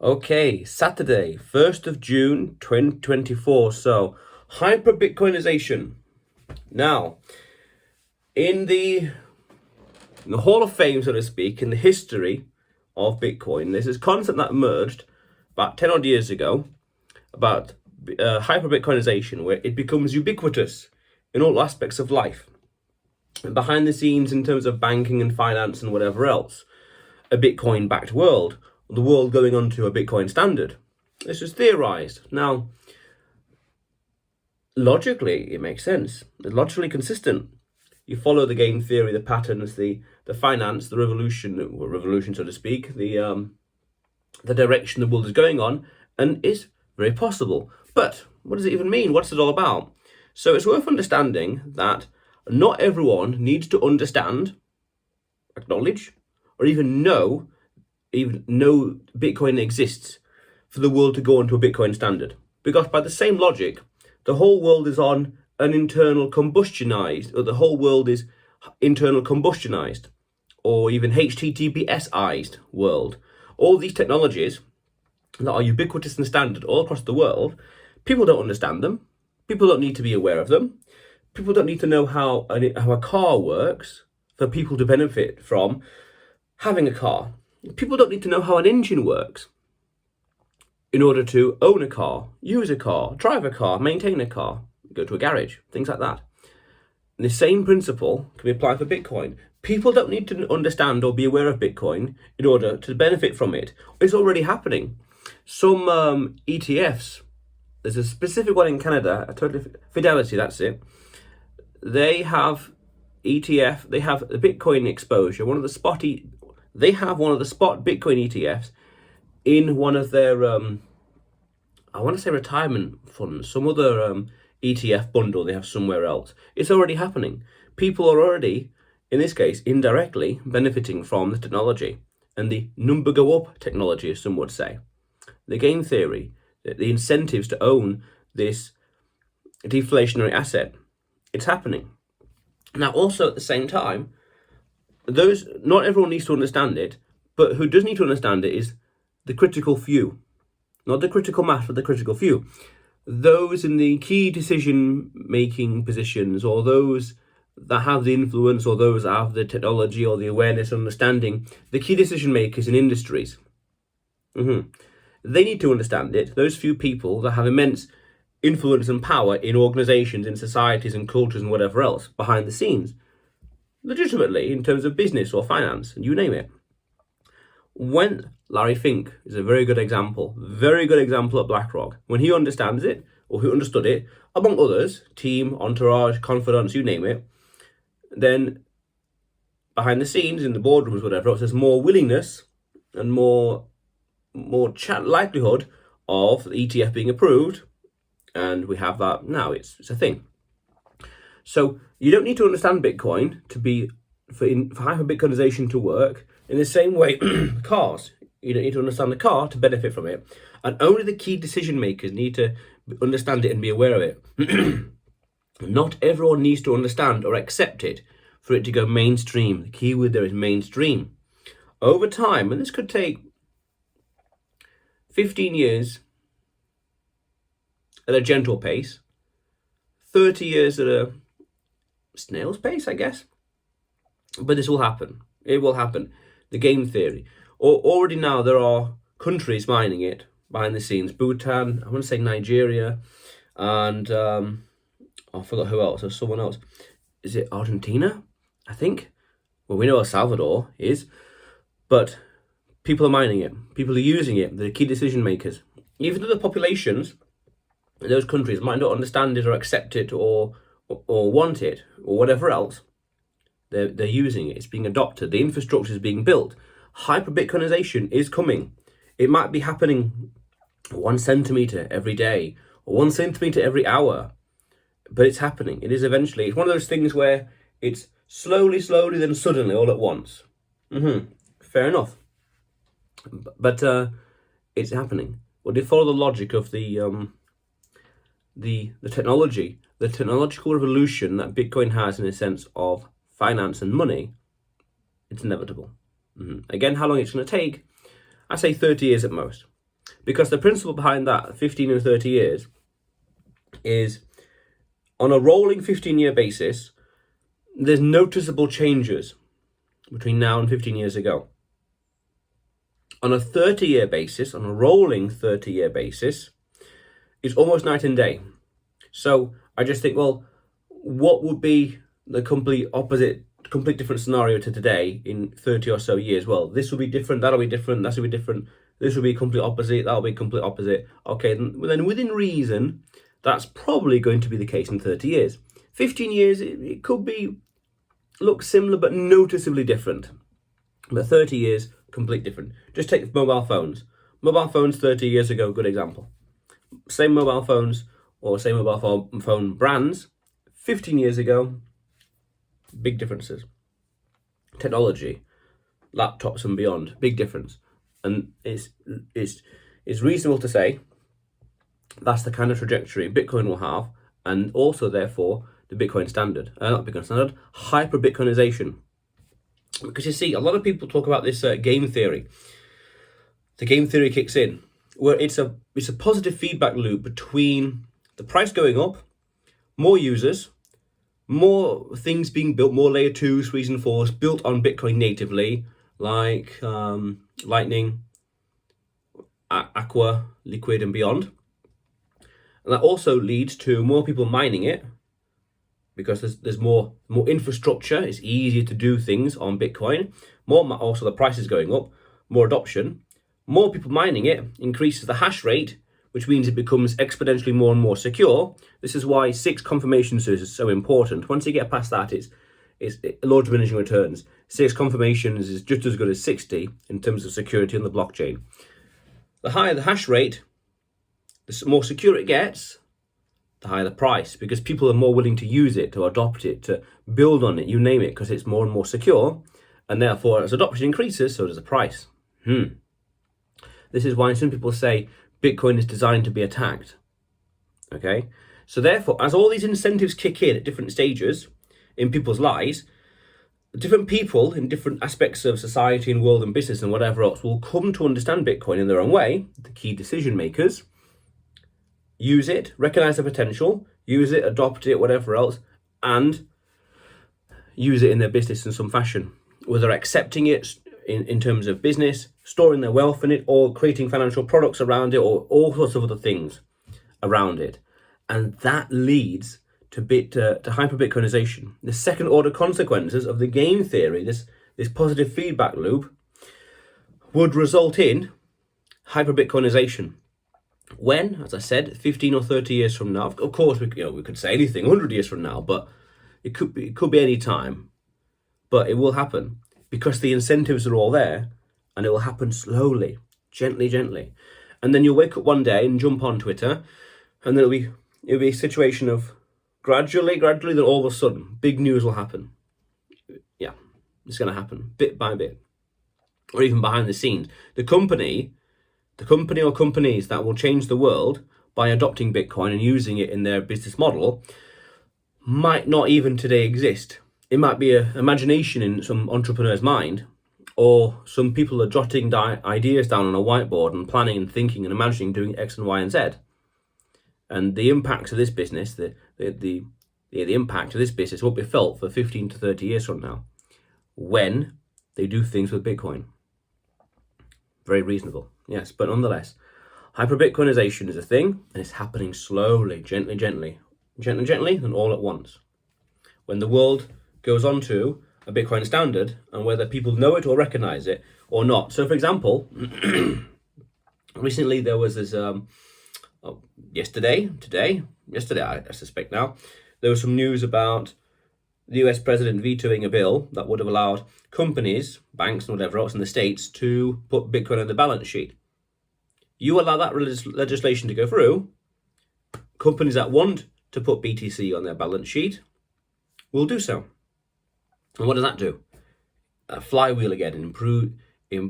Okay, Saturday, 1st of June, 2024. So, Hyperbitcoinization. Now, in the Hall of Fame, so to speak, in the history of Bitcoin, there's this concept that emerged about 10 odd years ago about hyperbitcoinization, where it becomes ubiquitous in all aspects of life. And behind the scenes, in terms of banking and finance and whatever else, a Bitcoin-backed world, the world going onto a Bitcoin standard. This is theorized. Now, logically, it makes sense. It's logically consistent. You follow the game theory, the patterns, the finance, the revolution, so to speak, the direction the world is going on, and it's very possible. But what does it even mean? What's it all about? So it's worth understanding that not everyone needs to understand, acknowledge, or even know Bitcoin exists for the world to go onto a Bitcoin standard. Because by the same logic, the whole world is on an internal combustionized, or the whole world is internal combustionized, or even HTTPSized world. All these technologies that are ubiquitous and standard all across the world, people don't understand them. People don't need to be aware of them. People don't need to know how a car works for people to benefit from having a car. People don't need to know how an engine works in order to own a car, use a car, drive a car, maintain a car, go to a garage, things like that. And the same principle can be applied for Bitcoin. People don't need to understand or be aware of Bitcoin in order to benefit from it. It's already happening. Some ETFs, there's a specific one in Canada, Fidelity, that's it. They have ETF, they have the Bitcoin exposure, they have one of the spot Bitcoin ETFs in one of their, I want to say retirement funds, some other ETF bundle they have somewhere else. It's already happening. People are already, in this case, indirectly benefiting from the technology and the number go up technology, as some would say. The game theory, the incentives to own this deflationary asset, it's happening. Now, also at the same time, not everyone needs to understand it, but who does need to understand it is the critical few. Not the critical mass, but the critical few. Those in the key decision-making positions, or those that have the influence, or those that have the technology or the awareness and understanding, the key decision makers in industries. They need to understand it. Those few people that have immense influence and power in organizations, in societies and cultures and whatever else, behind the scenes, legitimately, in terms of business or finance, and you name it. When Larry Fink is a very good example at BlackRock. When he understands it, or who understood it, among others, team, entourage, confidants, you name it, then behind the scenes, in the boardrooms, whatever else, there's more willingness and more likelihood of the ETF being approved, and we have that now. It's a thing. So you don't need to understand Bitcoin for hyperbitcoinization to work. In the same way, cars, you don't need to understand the car to benefit from it, and only the key decision makers need to understand it and be aware of it. Not everyone needs to understand or accept it for it to go mainstream. The key word there is mainstream. Over time, and this could take 15 years at a gentle pace, 30 years at a snail's pace, I guess. But this will happen. It will happen. The game theory. Already now there are countries mining it behind the scenes. Bhutan, I want to say Nigeria, and I forgot who else. There's someone else. Is it Argentina? I think. Well, we know El Salvador is, but people are mining it. People are using it. The key decision makers. Even though the populations in those countries might not understand it or accept it or want it or whatever else, they're using it. It's being adopted. The infrastructure is being built. Hyperbitcoinization is coming. It might be happening 1 centimeter every day or 1 centimeter every hour, but it's happening. It is eventually. It's one of those things where it's slowly, then suddenly, all at once. Fair enough. But it's happening. Well, they follow the logic of the technology, the technological revolution that Bitcoin has in a sense of finance and money. It's inevitable. Again, how long it's going to take? I say 30 years at most. Because the principle behind that 15 and 30 years is on a rolling 15-year basis, there's noticeable changes between now and 15 years ago. On a 30-year basis, on a rolling 30-year basis, it's almost night and day. So I just think, well, what would be the complete different scenario to today in 30 or so years? Well, this will be different, that'll be different, that will be different, this will be complete opposite, that'll be complete opposite. Okay, then within reason, that's probably going to be the case in 30 years. 15 years, it could look similar but noticeably different. But 30 years, complete different. Just take mobile phones. Mobile phones 30 years ago, good example. Same mobile phones or same mobile phone brands 15 years ago, big differences. Technology, laptops and beyond, big difference. And it's reasonable to say that's the kind of trajectory Bitcoin will have, and also therefore the Bitcoin standard, not Bitcoin standard, hyper-Bitcoinization. Because you see, a lot of people talk about this game theory. The game theory kicks in, where it's a positive feedback loop between the price going up, more users, more things being built, more layer 2s, 3s and 4s built on Bitcoin natively, like Lightning, Aqua, Liquid and beyond. And that also leads to more people mining it, because there's more infrastructure. It's easier to do things on Bitcoin. Also the price is going up, more adoption, more people mining it increases the hash rate, which means it becomes exponentially more and more secure. This is why 6 confirmations is so important. Once you get past that, it's low diminishing returns. 6 confirmations is just as good as 60 in terms of security on the blockchain. The higher the hash rate, the more secure it gets, the higher the price, because people are more willing to use it, to adopt it, to build on it, you name it, because it's more and more secure. And therefore, as adoption increases, so does the price. This is why some people say Bitcoin is designed to be attacked. Okay? So therefore, as all these incentives kick in at different stages in people's lives, different people in different aspects of society and world and business and whatever else will come to understand Bitcoin in their own way, the key decision makers, use it, recognize the potential, use it, adopt it, whatever else, and use it in their business in some fashion, whether accepting it in terms of business, storing their wealth in it, or creating financial products around it, or all sorts of other things around it. And that leads to hyper-Bitcoinization. The second order consequences of the game theory, this positive feedback loop, would result in hyper-Bitcoinization. When, as I said, 15 or 30 years from now, of course, we could say anything 100 years from now, but it could be any time. But it will happen because the incentives are all there, and it will happen slowly, gently. And then you'll wake up one day and jump on Twitter, and it'll be a situation of gradually, then all of a sudden, big news will happen. Yeah, it's going to happen bit by bit, or even behind the scenes. The company or companies that will change the world by adopting Bitcoin and using it in their business model might not even today exist. It might be an imagination in some entrepreneur's mind, or some people are jotting ideas down on a whiteboard and planning and thinking and imagining doing X and Y and Z. And the impact of this business, the impact of this business won't be felt for 15 to 30 years from now, when they do things with Bitcoin. Very reasonable, yes, but nonetheless, hyper-Bitcoinization is a thing, and it's happening slowly, gently, and all at once. When the world goes on to a Bitcoin standard, and whether people know it or recognize it or not. So, for example, recently there was this, yesterday, I suspect now, there was some news about the US president vetoing a bill that would have allowed companies, banks and whatever else in the States to put Bitcoin on the balance sheet. You allow that legislation to go through, companies that want to put BTC on their balance sheet will do so. And what does that do? A flywheel again,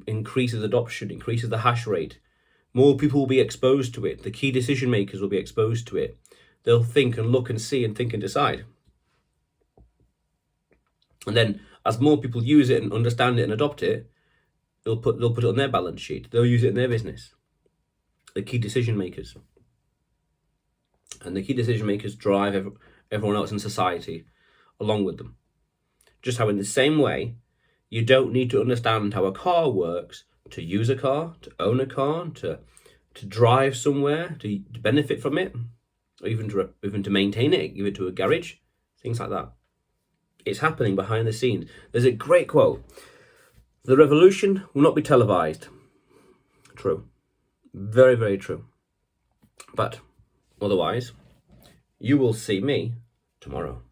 increases adoption, increases the hash rate. More people will be exposed to it. The key decision makers will be exposed to it. They'll think and look and see and think and decide. And then as more people use it and understand it and adopt it, they'll put it on their balance sheet. They'll use it in their business. the key decision makers. And the key decision makers drive everyone else in society along with them. Just how in the same way, you don't need to understand how a car works to use a car, to own a car, to drive somewhere, to benefit from it, or even to maintain it, give it to a garage, things like that. It's happening behind the scenes. There's a great quote: "The revolution will not be televised." True. Very, very true. But otherwise, you will see me tomorrow.